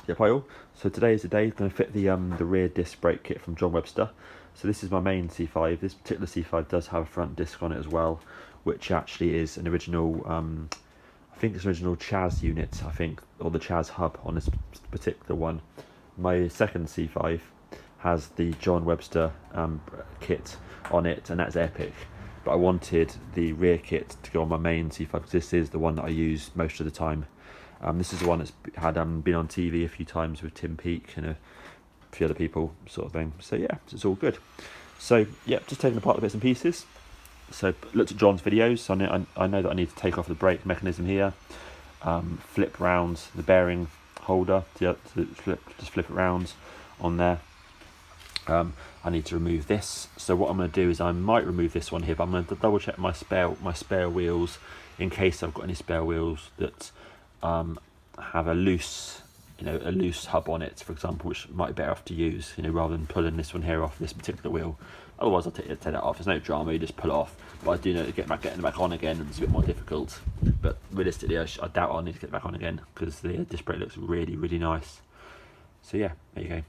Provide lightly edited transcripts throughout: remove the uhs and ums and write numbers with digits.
Yep, hi all. So today is the day. I'm going to fit the rear disc brake kit from Jon Webster. So this is my main C5. This particular C5 does have a front disc on it as well, which actually is an original. I think it's an original Chaz unit. I think, or the Chaz hub on this particular one. My second C5 has the Jon Webster kit on it, and that's epic. But I wanted the rear kit to go on my main C5 because this is the one that I use most of the time. This is the one that's had been on TV a few times with Tim Peake and a few other people, sort of thing. So yeah, it's all good. So yeah, just taking apart the bits and pieces. So looked at Jon's videos. So I know that I need to take off the brake mechanism here, flip round the bearing holder to flip it round on there. I need to remove this. So what I'm going to do is I might remove this one here, but I'm going to double check my spare wheels in case I've got any spare wheels that have a loose hub on it, for example, which might be better off to use, rather than pulling this one here off this particular wheel. Otherwise, I'll take that off. There's no drama. You just pull it off. But I do know that getting it back on again is a bit more difficult. But realistically, I doubt I'll need to get it back on again because the disc brake looks really, really nice. So yeah, there you go.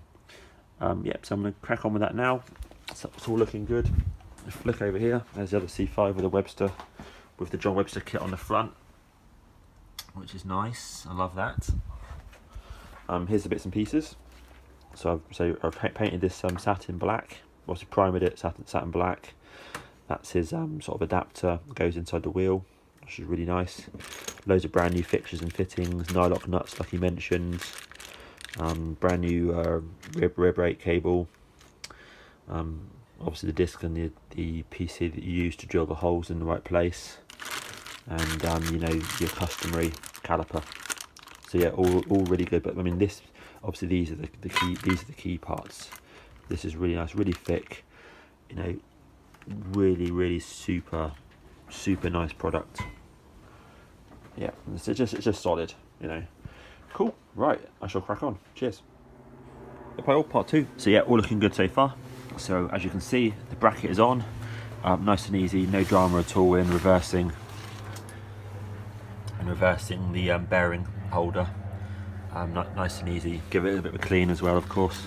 Yep. So I'm going to crack on with that now. So it's all looking good. Look over here. There's the other C5 with the Jon Webster kit on the front, which is nice. I love that. Here's the bits and pieces. So I've painted this satin black. Obviously primed it satin black. That's his sort of adapter. Goes inside the wheel, which is really nice. Loads of brand new fixtures and fittings. Nylock nuts, like he mentioned. Brand new rear brake cable. Obviously the disc and the PC that you use to drill the holes in the right place. And your customary caliper. So yeah, all really good. But I mean, this obviously these are the key parts. This is really nice, really thick. Really super nice product. Yeah, it's just solid. Cool. Right, I shall crack on. Cheers. Part 2. So yeah, all looking good so far. So as you can see, the bracket is on. Nice and easy, no drama at all in reversing the bearing holder. Nice and easy. Give it a bit of a clean as well, of course.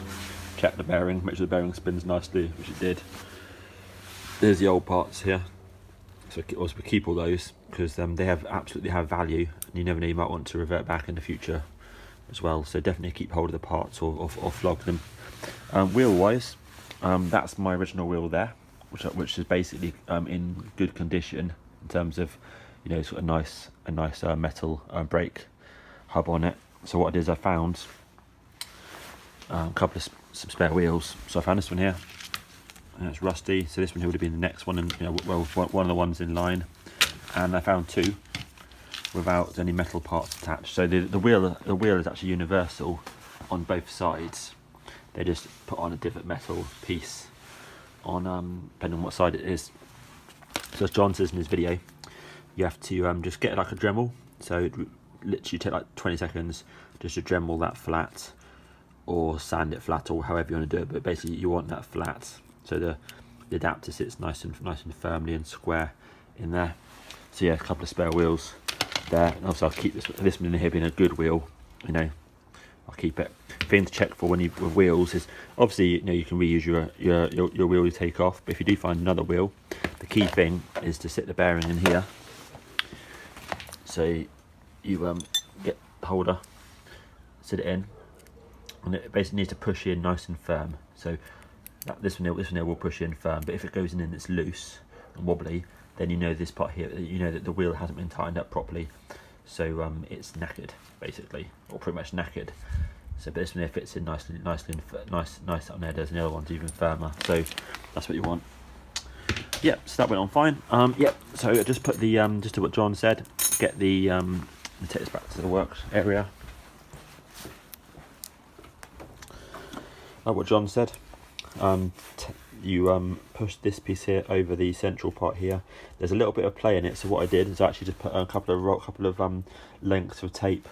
Check the bearing, make sure the bearing spins nicely, which it did. There's the old parts here, so we keep all those because they absolutely have value, and you never know, you might want to revert back in the future as well. So definitely keep hold of the parts or flog them. Wheel wise, that's my original wheel there, which is basically in good condition in terms of sort of a nice metal brake hub on it. So what I did is I found a couple of some spare wheels. So I found this one here, and it's rusty. So this one here would have been the next one, and one of the ones in line. And I found two without any metal parts attached. So the wheel is actually universal on both sides. They just put on a different metal piece on depending on what side it is. So as Jon says in his video, you have to just get like a Dremel. So it literally take like 20 seconds just to Dremel that flat, or sand it flat, or however you want to do it. But basically, you want that flat, so the adapter sits nice and firmly and square in there. So yeah, a couple of spare wheels there. And also, I'll keep this one in here being a good wheel. I'll keep it. Thing to check for when you with wheels is obviously you can reuse your wheel you take off. But if you do find another wheel, the key thing is to sit the bearing in here. So you get the holder, sit it in, and it basically needs to push in nice and firm. So this one here will push in firm. But if it goes in and it's loose and wobbly, then this part here, that the wheel hasn't been tightened up properly. So it's knackered basically, or pretty much knackered. So but this one here fits in nicely up there. There's the other one's even firmer. So that's what you want. Yep, so that went on fine. Yep, so I just put the just to what Jon said, get the let me take this back to the works area. Like what Jon said, you push this piece here over the central part here. There's a little bit of play in it, so what I did is I actually just put a couple of lengths of tape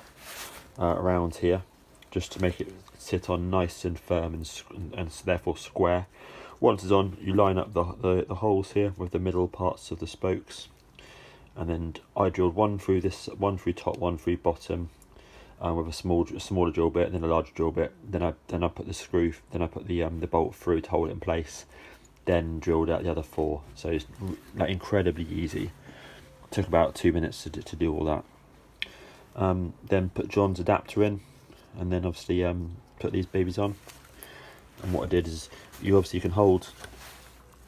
around here, just to make it sit on nice and firm and therefore square. Once it's on, you line up the holes here with the middle parts of the spokes, and then I drilled one through top, one through bottom, with a smaller drill bit, then a larger drill bit. Then I put the screw, then I put the bolt through to hold it in place. Then drilled out the other 4. So it's like incredibly easy. Took about 2 minutes to do all that. Then put Jon's adapter in, and then obviously put these babies on. And what I did is, you can hold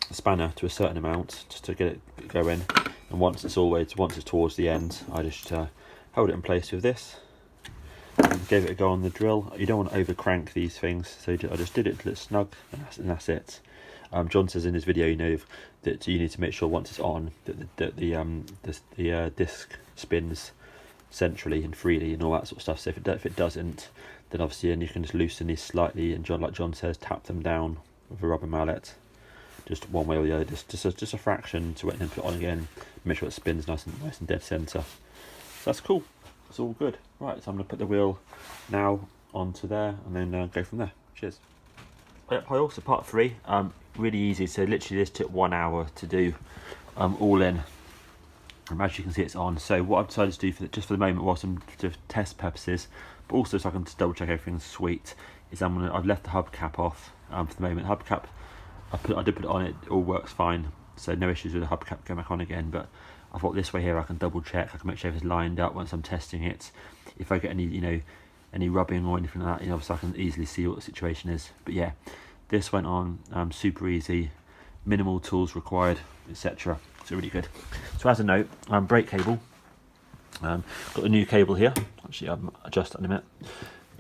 the spanner to a certain amount just to get it going, and once it's towards the end, I just held it in place with this and gave it a go on the drill. You don't want to over crank these things, so I just did it till it's snug, and that's it. Jon says in his video, that you need to make sure once it's on that the disc spins centrally and freely and all that sort of stuff. So if it doesn't, then obviously you can just loosen these slightly, and like Jon says, tap them down with a rubber mallet, just one way or the other, just a fraction to it, and then put it on again. Make sure it spins nice and dead centre. So that's cool. It's all good. Right, so I'm going to put the wheel now onto there, and then go from there. Cheers. Also part 3, really easy. So literally this took 1 hour to do, all in. As you can see, it's on. So what I've decided to do just for the moment, whilst I'm for test purposes, but also so I can just double check everything's sweet, is I've left the hubcap off for the moment. Hubcap, I did put it on. It all works fine. So no issues with the hubcap going back on again. But I thought this way here I can double check. I can make sure everything's lined up once I'm testing it. If I get any rubbing or anything like that, obviously I can easily see what the situation is. But yeah, this went on super easy, minimal tools required, etc. So really good. So as a note, brake cable. Got the new cable here. Actually, I'll adjust that in a minute.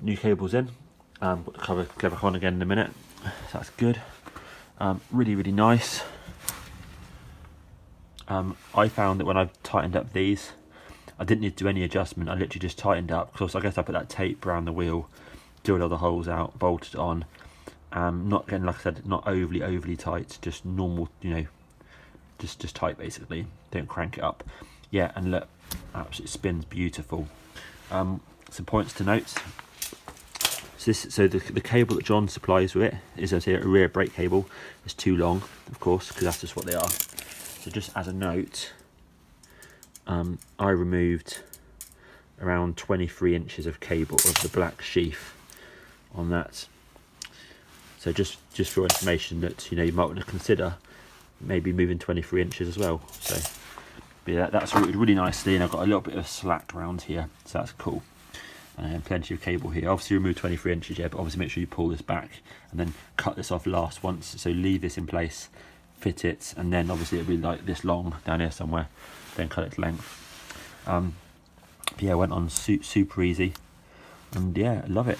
New cable's in. Got the cover back on again in a minute. So that's good. Really nice. I found that when I've tightened up these, I didn't need to do any adjustment. I literally just tightened up, because I guess I put that tape around the wheel, drilled all the holes out, bolted it on. Not getting, like I said, not overly tight, just normal, just tight basically. Don't crank it up. Yeah, and look, absolutely spins beautiful. Some points to note. So the cable that Jon supplies with it is, as a rear brake cable. It's too long, of course, because that's just what they are. So just as a note, I removed around 23 inches of cable of the black sheath on that. So just for information that you might want to consider maybe moving 23 inches as well. So yeah, that's really nicely, and I've got a little bit of slack around here, so that's cool. And plenty of cable here. Obviously remove 23 inches, yeah, but obviously make sure you pull this back and then cut this off last once. So leave this in place, fit it, and then obviously it'll be like this long down here somewhere, then cut it to length. Yeah, went on super easy, and yeah, love it.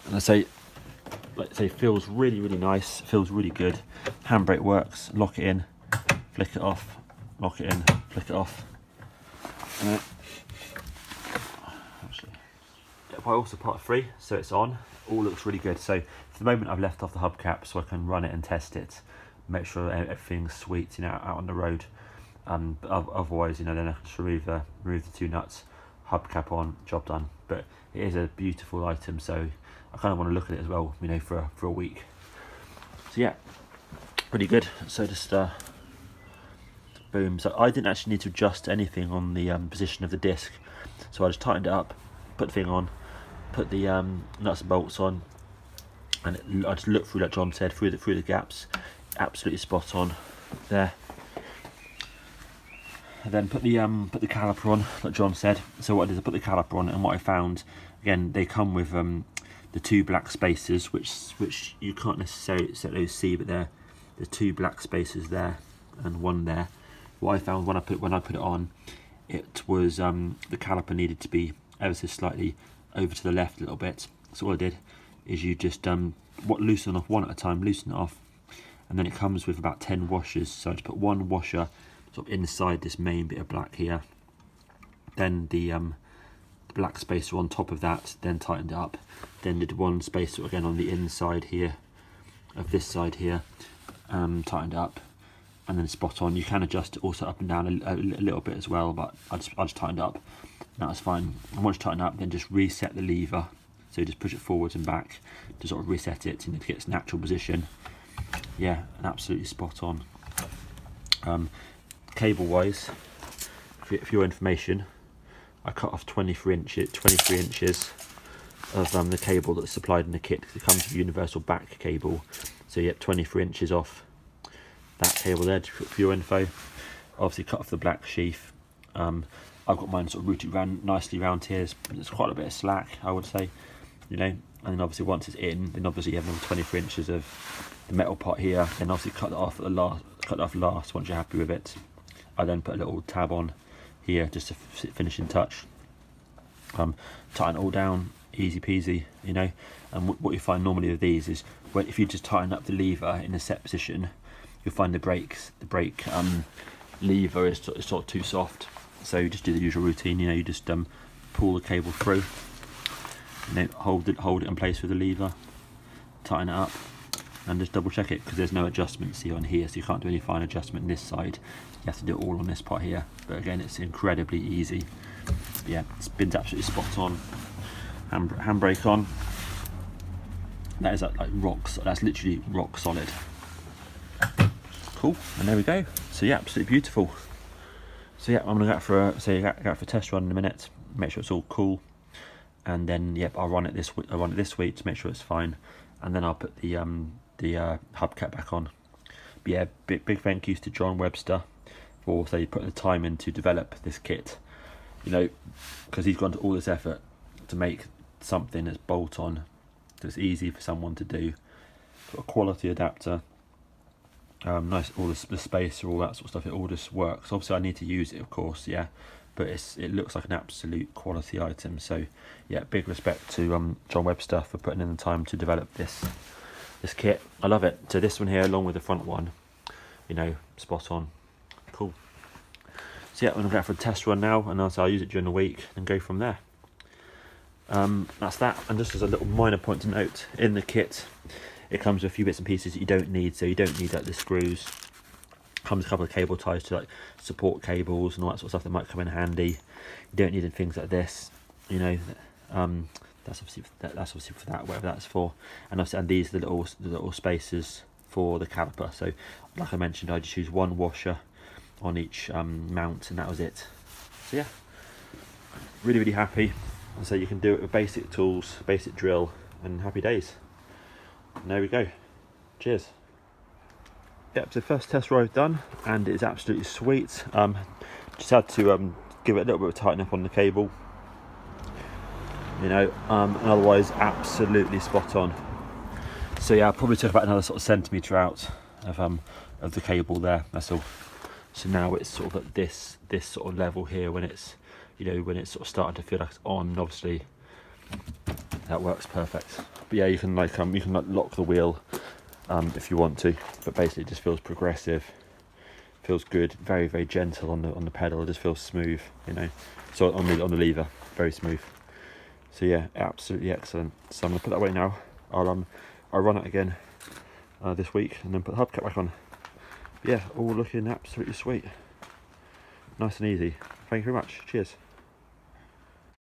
And I say, feels really nice, feels really good. Handbrake works. Lock it in, flick it off, lock it in, flick it off. And also part 3, so it's on. All looks really good. So for the moment I've left off the hubcap so I can run it and test it, make sure everything's sweet, out on the road. But otherwise, then I can just remove the 2 nuts, hubcap on, job done. But it is a beautiful item, so I kind of want to look at it as well, for a week. So yeah, pretty good. So just boom. So I didn't actually need to adjust anything on the position of the disc, so I just tightened it up, put the thing on, put the nuts and bolts on, and I just looked through, like Jon said, through the gaps. Absolutely spot on there. And then put the caliper on, like Jon said. So what I did is I put the caliper on, and what I found, again, they come with the 2 black spaces, which you can't necessarily see, but there's 2 black spaces there and 1 there. What I found when I put it on, it was the caliper needed to be ever so slightly over to the left a little bit. So what I did is you just loosen off one at a time, loosen it off, and then it comes with about 10 washers. So I just put 1 washer sort of inside this main bit of black here, then the black spacer on top of that, then tightened it up, then did 1 spacer again on the inside here of this side here, tightened it up, and then spot on. You can adjust it also up and down a little bit as well, but I just tightened it up. That was fine. And once you tighten up, then just reset the lever. So just push it forwards and back to sort of reset it, to get its natural position. Yeah, and absolutely spot on. Cable wise, for your information, I cut off 23 inches of the cable that's supplied in the kit, because it comes with a universal back cable. So you get 23 inches off that cable there for your info. Obviously cut off the black sheath. I've got mine sort of routed nicely round here. There's quite a bit of slack, I would say, you know. And then obviously once it's in, then obviously you have another 23 inches of the metal part here. Then obviously cut it off at the last. Cut it off last once you're happy with it. I then put a little tab on here just to finishing touch. Tighten it all down, easy peasy, you know. And what you find normally with these is if you just tighten up the lever in a set position, you'll find the brake lever is sort of too soft. So you just do the usual routine, you know. You just pull the cable through, and then hold it in place with the lever, tighten it up, and just double check it, because there's no adjustment see on here, so you can't do any fine adjustment on this side. You have to do it all on this part here. But again, it's incredibly easy. But yeah, spin's absolutely spot on. Handbrake on. That is like rocks. That's literally rock solid. Cool, and there we go. So yeah, absolutely beautiful. So yeah, I'm gonna go out for a test run in a minute. Make sure it's all cool, and then yep, I'll run it this week. I'll run it this week to make sure it's fine, and then I'll put the hubcap back on. But yeah, big thank yous to Jon Webster for putting the time in to develop this kit. You know, because he's gone to all this effort to make something that's bolt on, that's easy for someone to do. Got a quality adapter. Nice, all the spacer, all that sort of stuff. It all just works. Obviously, I need to use it, of course, yeah. But it looks like an absolute quality item. So yeah, big respect to Jon Webster for putting in the time to develop this kit. I love it. So this one here, along with the front one, you know, spot on. Cool. So yeah, I'm gonna go out for a test run now, and I'll use it during the week and go from there. That's that. And just as a little minor point to note, in the kit, it comes with a few bits and pieces that you don't need. So you don't need like the screws. Comes a couple of cable ties to like support cables and all that sort of stuff that might come in handy. You don't need things like this, you know. That's obviously for that, whatever that's for. And these are the little spacers for the caliper. So like I mentioned, I just use one washer on each mount, and that was it. So yeah, really happy. And so you can do it with basic tools, basic drill, and happy days. And there we go. Cheers. Yep, so first test drive done, and it's absolutely sweet. Just had to give it a little bit of tighten up on the cable, you know, and otherwise absolutely spot on. So yeah, I probably took about another sort of centimetre out of the cable there. That's all. So now it's sort of at this sort of level here when it's, you know, when it's sort of starting to feel like it's on. Obviously, that works perfect. But yeah, you can like lock the wheel if you want to, but basically it just feels progressive, feels good, very gentle on the pedal. It just feels smooth, you know. So on the lever, very smooth. So yeah, absolutely excellent. So I'm gonna put that away now. I'll run it again this week, and then put the hubcap back on. But yeah, all looking absolutely sweet. Nice and easy. Thank you very much. Cheers.